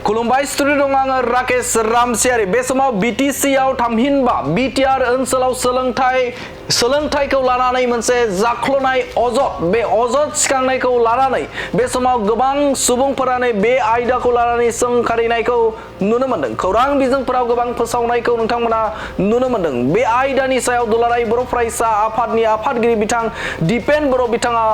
खुलुमबाय स्टुडिय' दं आङो राकेश रामसियारि बे समाव बिटिसिआव थामहिनबा बिटिआर ओनसोलाव सोलोंथाइखौ लानानै मोनसे जाख्लनाय अजद बे अजद सिखांनायखौ लानानै बे समाव गोबां सुबुंफोरानो बे आयदाखौ लानानै सोंखारिनायखौ नुनो मोनदों खौरां बिजोंफोराव गोबां फोसावनायखौ नोंथांमोना नुनो मोनदों बे आयदानि सायाव दुलाराय बर' फरायसा आफादनि आफादगिरि बिथां दिपेन बर' बिथाङा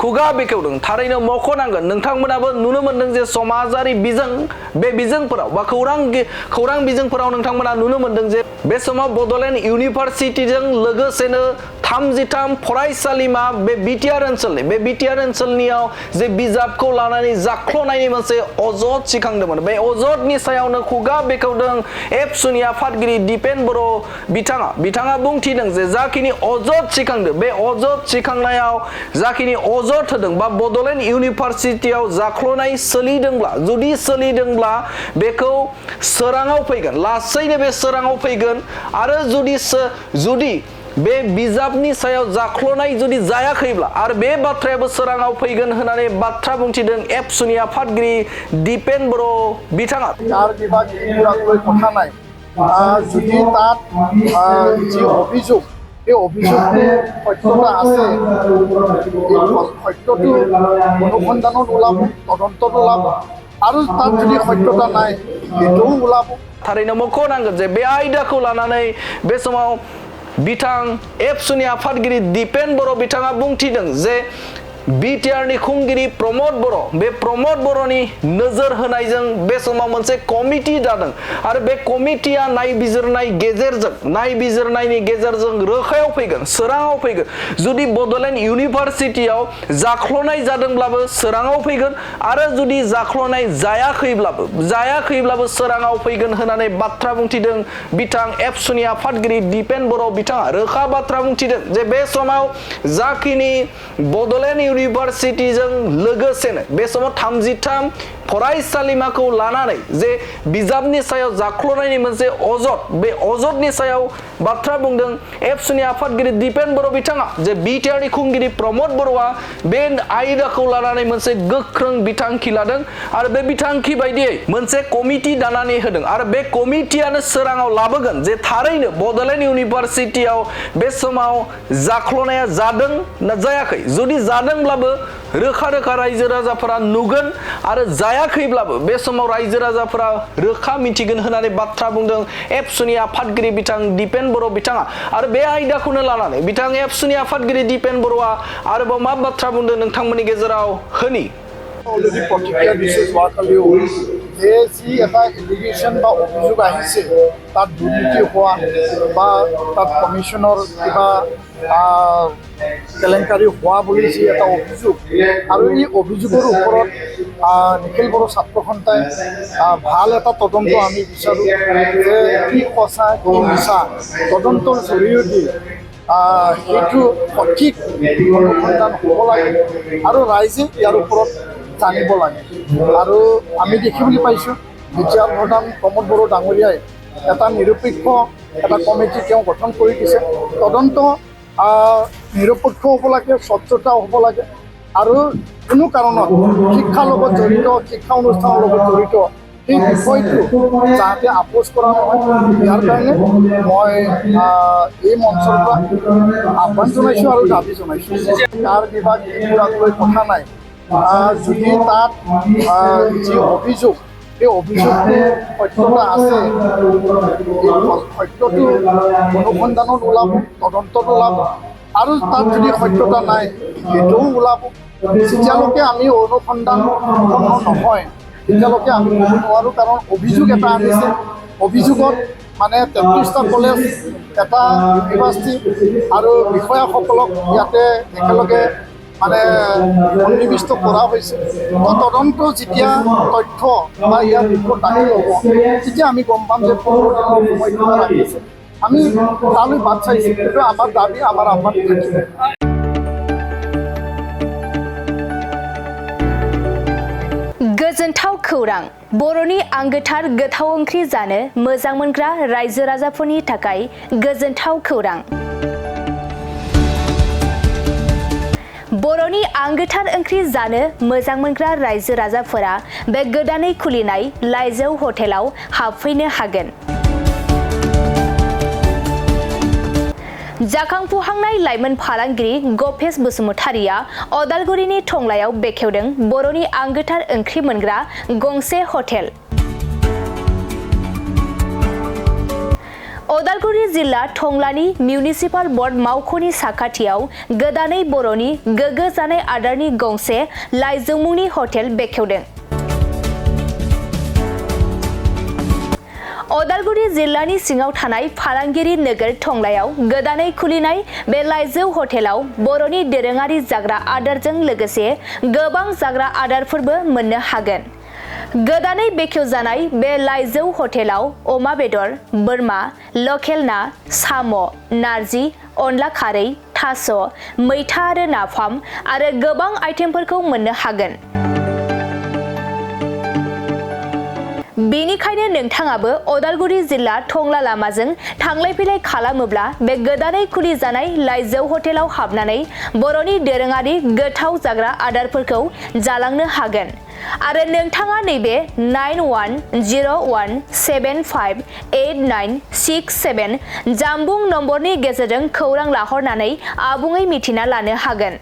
खुगा बेखेवदों थारैनो मख'नांगोन नोंथांमोनाबो नुनो मोनदों जे समाजारि बिजों बे बिजोंफोराव बा खौरां बिजोंफोराव नोंथांमोना नुनो मोनदों जे बे समाव बड'लेण्ड इउनिभारसिटिजों लोगोसेनो 33 फरायसालिमा बे बिटिआर ओनसोलनियाव जे बिजाबखौ लानानै जाख्लनायनि मोनसे अजद सिखांदोंमोन बे अजदनि सायावनो खुगा बेखेवदों एबसुनि आफादगिरि दिपेन बर' बिथाङा बुंथिदों जे जाखिनि अजद सिखांदों बे अजद सिखांनायाव जाखिनि अजद होदों बा बड'लेण्ड इउनिभारसिटियाव जाख्लनाय सोलिदोंब्ला बेखौ सोराङाव फैगोन लासैनो बे सोराङाव फैगोन आरो जुदि बे बिजाबनि सायाव जाख्लनाय जुदि जायाखैब्ला आरो बे बाथ्रायाबो सोराङाव फैगोन होननानै बाथ्रा बुंथिदों एबसुनि आफादगिरि दिपेन बर' बिथाङा যদি তাত যি অভিযোগ এই অভিযোগটো সত্যতা আছে সত্যটো অনুসন্ধানত ওলাব তদন্তত ওলাব আৰু তাত যদি সত্যতা নাই সেইটোও ওলাব थारैनो मख'नांगोन जे बे आयदाखौ लानानै बे समाव बिथां एबसुनि आफादगिरि दिपेन बर' बिथाङा बुंथिदों जे बिटिआरनि खुंगिरि प्रमद बर'नि नोजोर होनायजों बे समाव मोनसे कमिटि दादों आरो बे कमिटिया नायबिजिरनायनि गेजेरजों रोखायाव फैगोन सोराङाव फैगोन जुदि बड'लेण्ड इउनिभारसिटियाव जाख्लनाय जादोंब्लाबो सोराङाव फैगोन आरो जुदि जाख्लनाय जायाखैब्लाबो सोराङाव फैगोन होननानै बाथ्रा बुंथिदों बिथां एबसुनि आफादगिरि दिपेन बर' बिथाङा रोखा बाथ्रा बुंथिदों जे बे समाव जाखिनि बड'लेण्ड इउनिभारसिटिजों लोगोसेनो बे समाव 33 फरायसालिमाखौ लानानै जे बिजाबनि सायाव जाख्लनायनि मोनसे अजद बे अजदनि सायाव बाथ्रा बुंदों एबसुनि आफादगिरि दिपेन बर' बिथाङा जे बिटिआरनि खुंगिरि प्रमद बर'आ बे आयदाखौ लानानै मोनसे गोख्रों बिथांखि लादों आरो बे बिथांखि बायदियै मोनसे कमिटि दानानै होदों आरो बे कमिटियानो सोराङाव लाबोगोन जे थारैनो बड'लेण्ड इउनिभारसिटियाव बे समाव जाख्लनाया जादों ना जायाखै जुदि जादोंब्लाबो रोखा रायजो राजाफोरा नुगोन आरो जायाखैब्लाबो बे समाव रायजो राजाफोरा रोखा मिथिगोन होननानै बाथ्रा बुंदों एबसुनि आफादगिरि बिथां दिपेन बर' बिथाङा आरो बे आयदाखौनो लानानै बिथां एबसुनि आफादगिरि दिपेन बर'आ आरोबाव मा बाथ्रा बुंदों नोंथांमोननि गेजेराव होनि অলরেডি প্ৰতিক্ৰিয়া দিছে যোৱাকালিও যে যি এটা এলিগেশ্যন বা অভিযোগ আহিছে তাত দুৰ্নীতি হোৱা বা তাত কমিশ্যনৰ কিবা কেলেংকাৰী হোৱা বুলি যি এটা অভিযোগ আৰু এই অভিযোগৰ ওপৰত নিখিল বড়ো ছাত্ৰ সন্থাই ভাল এটা তদন্ত আমি বিচাৰোঁ যে কি সঁচা কি মিছা তদন্তৰ জৰিয়তে সেইটো সঠিক অনুসন্ধান হ'ব লাগে আৰু ৰাইজে ইয়াৰ ওপৰত জানিব লাগে আৰু আমি দেখিবলৈ পাইছোঁ বিটিআৰ প্ৰধান প্ৰমদ বড়ো ডাঙৰীয়াই এটা নিৰপেক্ষ এটা কমিটি তেওঁ গঠন কৰি দিছে তদন্ত নিৰপেক্ষ হ'ব লাগে স্বচ্ছতা হ'ব লাগে আৰু কোনো কাৰণত শিক্ষাৰ লগত জড়িত শিক্ষা অনুষ্ঠানৰ লগত জড়িত এই বিষয়টো যাতে আপোচ কৰা নহয় ইয়াৰ কাৰণে মই এই মঞ্চৰ পৰা আহ্বান জনাইছোঁ আৰু দাবী জনাইছোঁ কাৰ বিভাগ এইবিলাক লৈ কথা নাই যদি তাত যি অভিযোগ এই অভিযোগটো সত্যতা আছে সত্যটো অনুসন্ধানত ওলাব তদন্তত ওলাব আৰু তাত যদি সত্যতা নাই সেইটোও ওলাব যেতিয়ালৈকে আমি অনুসন্ধান নহয় তেতিয়ালৈকে আমি ক'ব নোৱাৰোঁ কাৰণ অভিযোগ এটা আনিছে অভিযোগত মানে 33টা কলেজ এটা ইউনিভাৰ্চিটি আৰু বিষয়াসকলক ইয়াতে একেলগে মানে সন্নিৱিষ্ট কৰা হৈছে তদন্ত যেতিয়া তথ্য বা ইয়াৰ ৰিপৰ্ট দাখিল হ'ব তেতিয়া আমি গম পাম যে 15 দিনৰ সময়সীমা ৰাখিছে আমি তালৈ বাট চাইছোঁ কিন্তু আমাৰ দাবী আমাৰ আহ্বান থাকিব गोजोनथाव खौरां बर'नि आंगोथार गोथाव ओंख्रि जानो मोजां मोनग्रा रायजो राजाफोरनि थाखाय गोजोनथाव खौरां बर'नि बर'नि आंगोथार ओंख्रि जानो मोजां मोनग्रा रायजो राजाफोरा बे गोदानै खुलिनाय लाइजौ हटेलाव हाबफैनो हागोन। जाखांफुहांनाय लाइमोन फालांगिरि गपेश बसुमतारिया अदालगुरिनि टंलायाव बेखेवदों बर'नि आंगोथार ओंख्रि मोनग्रा गंसे हटेल। अदालगुरि जिल्ला टंलानि मिउनिसिपाल बर्ड मावख'नि साखाथियाव गोदानै बर'नि गोग्गो जानाय आदारनि गंसे लाइजौ मुंनि हटेल बेखेवदों। अदालगुरि जिल्लानि सिङाव थानाय फालांगिरि नोगोर टंलायाव गोदानै खुलिनाय बे लाइजौ हटेलाव बर'नि दोरोङारि जाग्रा आदारजों लोगोसे गोबां जाग्रा आदारफोरबो मोननो हागोन। गोदानै बेखेवजानाय बे लाइजौ हटेलाव अमा बेदर, बोरमा, लकेल ना, साम', नारजि, अनला खारै, थास', मैथा आरो नाफाम आरो गोबां आइटेमफोरखौ मोननो हागोन। बेनिखायनो नोंथाङाबो अदालगुरि जिल्ला टंला लामाजों थांलाय फैलाय खालामोब्ला बे गोदानै खुलि जानाय लाइजौ हटेलाव हाबनानै बर'नि दोरोङारि गोथाव जाग्रा आदारफोरखौ जालांनो हागोन। आरो नोंथाङा नैबे 9101758967 जानबुं नम्बरनि गेजेरजों खौरां लाहरनानै आबुङै मिथिना लानो हागोन।